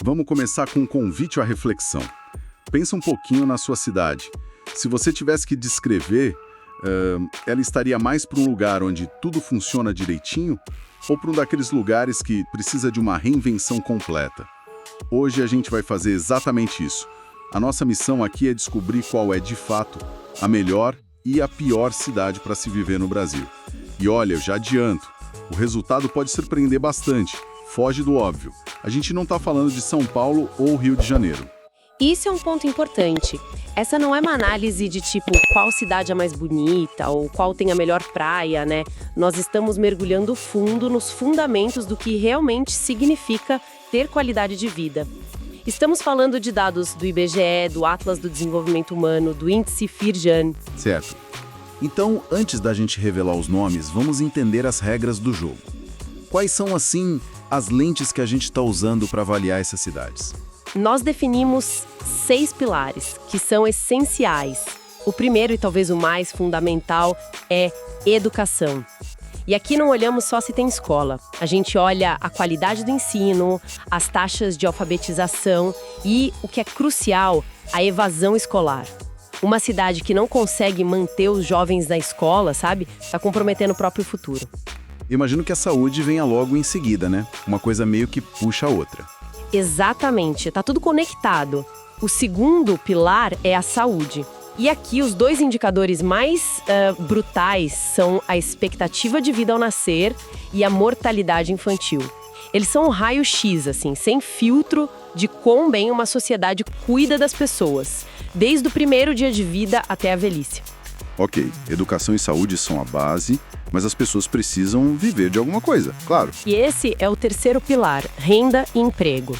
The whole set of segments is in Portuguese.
Vamos começar com um convite à reflexão. Pensa um pouquinho na sua cidade. Se você tivesse que descrever, ela estaria mais para um lugar onde tudo funciona direitinho ou para um daqueles lugares que precisa de uma reinvenção completa? Hoje a gente vai fazer exatamente isso. A nossa missão aqui é descobrir qual é, de fato, a melhor e a pior cidade para se viver no Brasil. E olha, eu já adianto, o resultado pode surpreender bastante. Foge do óbvio. A gente não está falando de São Paulo ou Rio de Janeiro. Isso é um ponto importante. Essa não é uma análise de tipo qual cidade é mais bonita ou qual tem a melhor praia, né? Nós estamos mergulhando fundo nos fundamentos do que realmente significa ter qualidade de vida. Estamos falando de dados do IBGE, do Atlas do Desenvolvimento Humano, do Índice Firjan. Certo. Então, antes da gente revelar os nomes, vamos entender as regras do jogo. Quais são, assim, as lentes que a gente está usando para avaliar essas cidades? Nós definimos 6 pilares, que são essenciais. O primeiro e talvez o mais fundamental é educação. E aqui não olhamos só se tem escola. A gente olha a qualidade do ensino, as taxas de alfabetização e, o que é crucial, a evasão escolar. Uma cidade que não consegue manter os jovens na escola, sabe, está comprometendo o próprio futuro. Imagino que a saúde venha logo em seguida, né? Uma coisa meio que puxa a outra. Exatamente, está tudo conectado. O segundo pilar é a saúde. E aqui os dois indicadores mais brutais são a expectativa de vida ao nascer e a mortalidade infantil. Eles são um raio-x, assim, sem filtro, de quão bem uma sociedade cuida das pessoas, desde o primeiro dia de vida até a velhice. Ok, educação e saúde são a base, mas as pessoas precisam viver de alguma coisa, claro. E esse é o terceiro pilar, renda e emprego.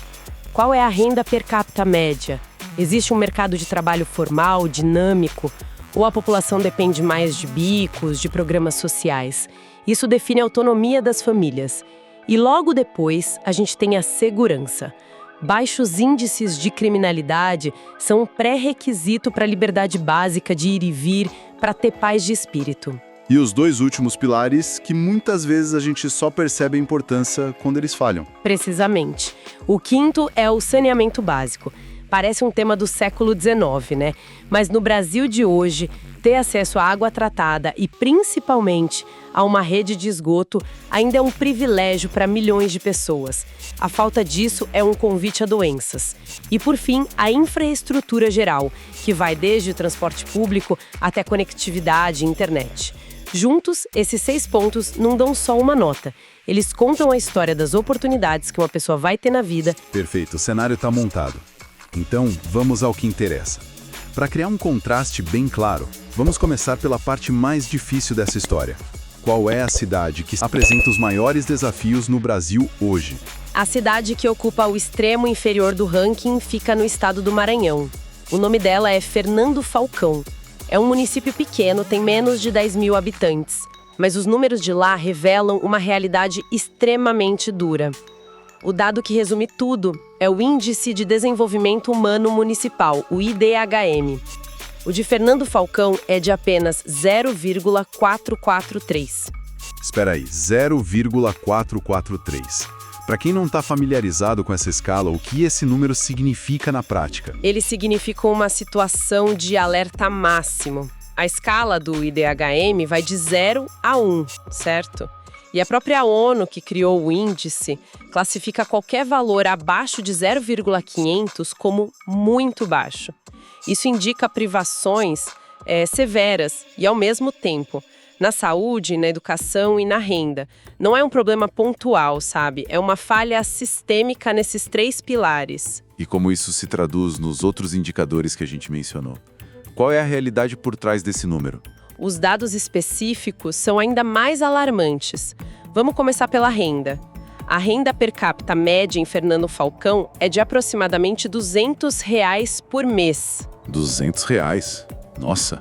Qual é a renda per capita média? Existe um mercado de trabalho formal, dinâmico, ou a população depende mais de bicos, de programas sociais? Isso define a autonomia das famílias. E logo depois, a gente tem a segurança. Baixos índices de criminalidade são um pré-requisito para a liberdade básica de ir e vir, para ter paz de espírito. E os dois últimos pilares, que muitas vezes a gente só percebe a importância quando eles falham. Precisamente. O quinto é o saneamento básico. Parece um tema do século XIX, né? Mas no Brasil de hoje, ter acesso à água tratada e, principalmente, a uma rede de esgoto ainda é um privilégio para milhões de pessoas. A falta disso é um convite a doenças. E, por fim, a infraestrutura geral, que vai desde o transporte público até conectividade e internet. Juntos, esses 6 pontos não dão só uma nota. Eles contam a história das oportunidades que uma pessoa vai ter na vida. Perfeito, o cenário está montado. Então, vamos ao que interessa. Para criar um contraste bem claro, vamos começar pela parte mais difícil dessa história. Qual é a cidade que apresenta os maiores desafios no Brasil hoje? A cidade que ocupa o extremo inferior do ranking fica no estado do Maranhão. O nome dela é Fernando Falcão. É um município pequeno, tem menos de 10 mil habitantes. Mas os números de lá revelam uma realidade extremamente dura. O dado que resume tudo é o Índice de Desenvolvimento Humano Municipal, o IDHM. O de Fernando Falcão é de apenas 0,443. Espera aí, 0,443. Para quem não está familiarizado com essa escala, o que esse número significa na prática? Ele significa uma situação de alerta máximo. A escala do IDHM vai de 0 a 1, certo? E a própria ONU, que criou o índice, classifica qualquer valor abaixo de 0,500 como muito baixo. Isso indica privações severas e, ao mesmo tempo, na saúde, na educação e na renda. Não é um problema pontual, sabe? É uma falha sistêmica nesses 3 pilares. E como isso se traduz nos outros indicadores que a gente mencionou? Qual é a realidade por trás desse número? Os dados específicos são ainda mais alarmantes. Vamos começar pela renda. A renda per capita média em Fernando Falcão é de aproximadamente R$ 200 por mês. R$ 200? Nossa,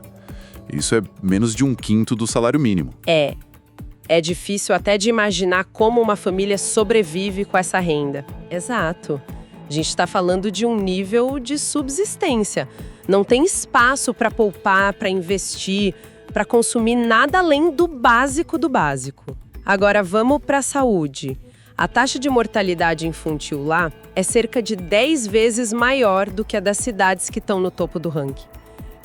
isso é menos de 1/5 do salário mínimo. É difícil até de imaginar como uma família sobrevive com essa renda. Exato. A gente está falando de um nível de subsistência. Não tem espaço para poupar, para investir, para consumir nada além do básico do básico. Agora vamos para a saúde. A taxa de mortalidade infantil lá é cerca de 10 vezes maior do que a das cidades que estão no topo do ranking.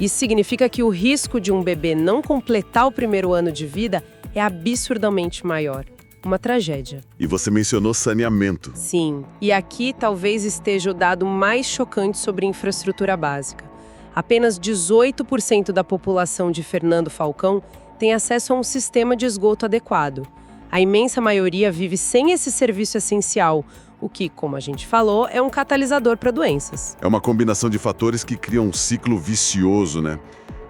Isso significa que o risco de um bebê não completar o primeiro ano de vida é absurdamente maior. Uma tragédia. E você mencionou saneamento. Sim, e aqui talvez esteja o dado mais chocante sobre infraestrutura básica. Apenas 18% da população de Fernando Falcão tem acesso a um sistema de esgoto adequado. A imensa maioria vive sem esse serviço essencial, o que, como a gente falou, é um catalisador para doenças. É uma combinação de fatores que criam um ciclo vicioso, né?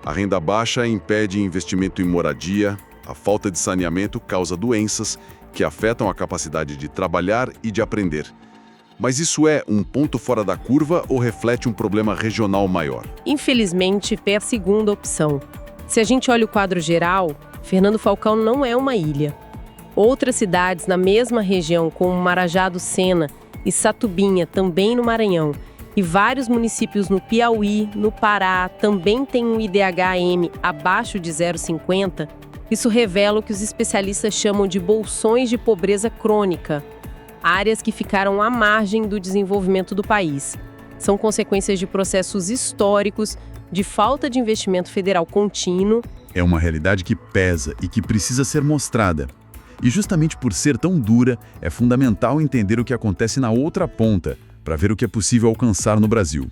A renda baixa impede investimento em moradia, a falta de saneamento causa doenças que afetam a capacidade de trabalhar e de aprender. Mas isso é um ponto fora da curva ou reflete um problema regional maior? Infelizmente, é a segunda opção. Se a gente olha o quadro geral, Fernando Falcão não é uma ilha. Outras cidades na mesma região, como Marajá do Sena e Satubinha, também no Maranhão, e vários municípios no Piauí, no Pará, também têm um IDH-M abaixo de 0,50, isso revela o que os especialistas chamam de bolsões de pobreza crônica, áreas que ficaram à margem do desenvolvimento do país. São consequências de processos históricos, de falta de investimento federal contínuo. É uma realidade que pesa e que precisa ser mostrada. E justamente por ser tão dura, é fundamental entender o que acontece na outra ponta, para ver o que é possível alcançar no Brasil.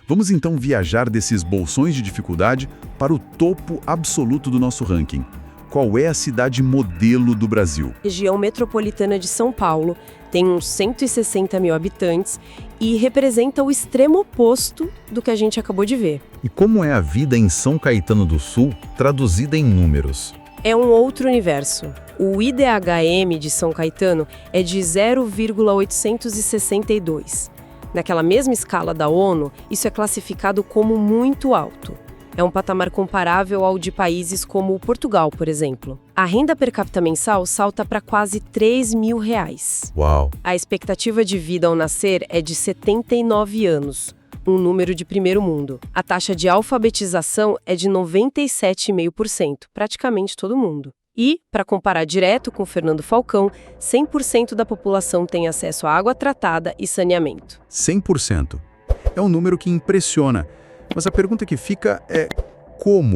Vamos então viajar desses bolsões de dificuldade para o topo absoluto do nosso ranking. Qual é a cidade modelo do Brasil? A região metropolitana de São Paulo tem uns 160 mil habitantes e representa o extremo oposto do que a gente acabou de ver. E como é a vida em São Caetano do Sul, traduzida em números? É um outro universo. O IDH-M de São Caetano é de 0,862. Naquela mesma escala da ONU, isso é classificado como muito alto. É um patamar comparável ao de países como Portugal, por exemplo. A renda per capita mensal salta para quase R$3.000. Uau! A expectativa de vida ao nascer é de 79 anos, um número de primeiro mundo. A taxa de alfabetização é de 97,5%, praticamente todo mundo. E, para comparar direto com Fernando Falcão, 100% da população tem acesso à água tratada e saneamento. 100%. É um número que impressiona. Mas a pergunta que fica é como?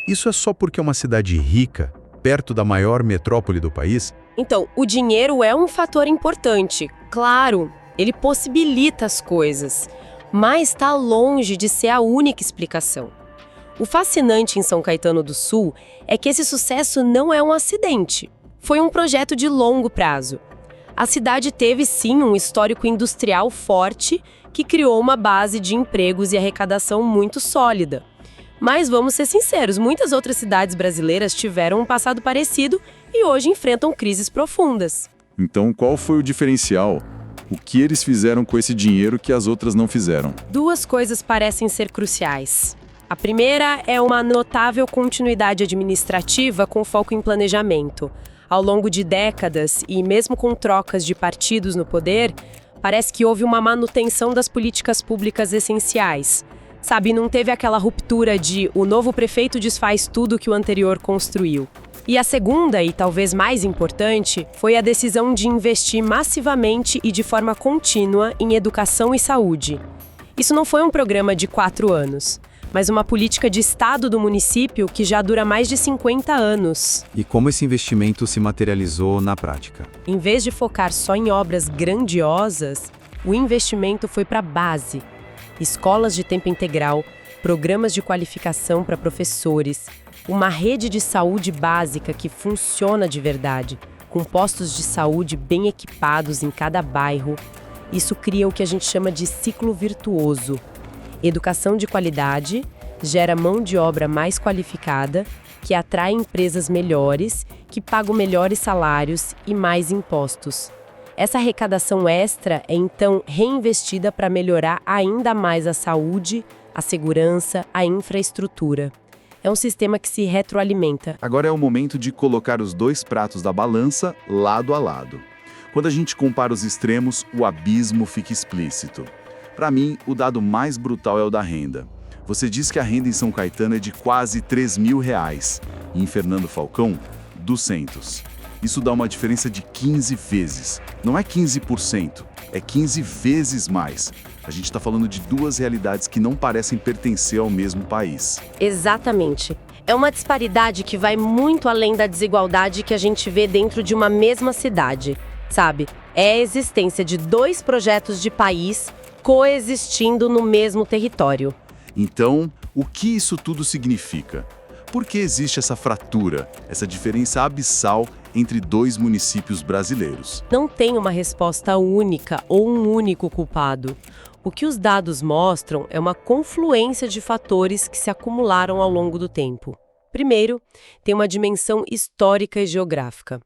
Isso é só porque é uma cidade rica, perto da maior metrópole do país? Então, o dinheiro é um fator importante. Claro, ele possibilita as coisas, mas está longe de ser a única explicação. O fascinante em São Caetano do Sul é que esse sucesso não é um acidente. Foi um projeto de longo prazo. A cidade teve, sim, um histórico industrial forte que criou uma base de empregos e arrecadação muito sólida. Mas vamos ser sinceros, muitas outras cidades brasileiras tiveram um passado parecido e hoje enfrentam crises profundas. Então, qual foi o diferencial? O que eles fizeram com esse dinheiro que as outras não fizeram? Duas coisas parecem ser cruciais. A primeira é uma notável continuidade administrativa com foco em planejamento. Ao longo de décadas, e mesmo com trocas de partidos no poder, parece que houve uma manutenção das políticas públicas essenciais. Sabe, não teve aquela ruptura de o novo prefeito desfaz tudo que o anterior construiu. E a segunda, e talvez mais importante, foi a decisão de investir massivamente e de forma contínua em educação e saúde. Isso não foi um programa de 4 anos, mas uma política de Estado do município que já dura mais de 50 anos. E como esse investimento se materializou na prática? Em vez de focar só em obras grandiosas, o investimento foi para a base. Escolas de tempo integral, programas de qualificação para professores, uma rede de saúde básica que funciona de verdade, com postos de saúde bem equipados em cada bairro. Isso cria o que a gente chama de ciclo virtuoso. Educação de qualidade gera mão de obra mais qualificada, que atrai empresas melhores, que pagam melhores salários e mais impostos. Essa arrecadação extra é então reinvestida para melhorar ainda mais a saúde, a segurança, a infraestrutura. É um sistema que se retroalimenta. Agora é o momento de colocar os dois pratos da balança lado a lado. Quando a gente compara os extremos, o abismo fica explícito. Para mim, o dado mais brutal é o da renda. Você diz que a renda em São Caetano é de quase R$3.000 e em Fernando Falcão, 200. Isso dá uma diferença de 15 vezes. Não é 15%, é 15 vezes mais. A gente está falando de duas realidades que não parecem pertencer ao mesmo país. Exatamente. É uma disparidade que vai muito além da desigualdade que a gente vê dentro de uma mesma cidade, sabe? É a existência de dois projetos de país coexistindo no mesmo território. Então, o que isso tudo significa? Por que existe essa fratura, essa diferença abissal entre dois municípios brasileiros? Não tem uma resposta única ou um único culpado. O que os dados mostram é uma confluência de fatores que se acumularam ao longo do tempo. Primeiro, tem uma dimensão histórica e geográfica.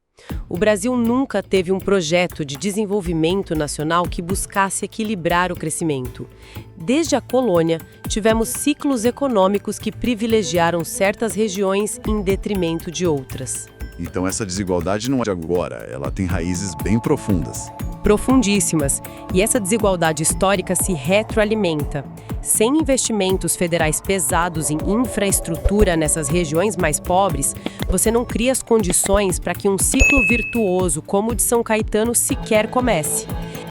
O Brasil nunca teve um projeto de desenvolvimento nacional que buscasse equilibrar o crescimento. Desde a colônia, tivemos ciclos econômicos que privilegiaram certas regiões em detrimento de outras. Então essa desigualdade não é de agora, ela tem raízes bem profundas. Profundíssimas, e essa desigualdade histórica se retroalimenta. Sem investimentos federais pesados em infraestrutura nessas regiões mais pobres, você não cria as condições para que um ciclo virtuoso como o de São Caetano sequer comece.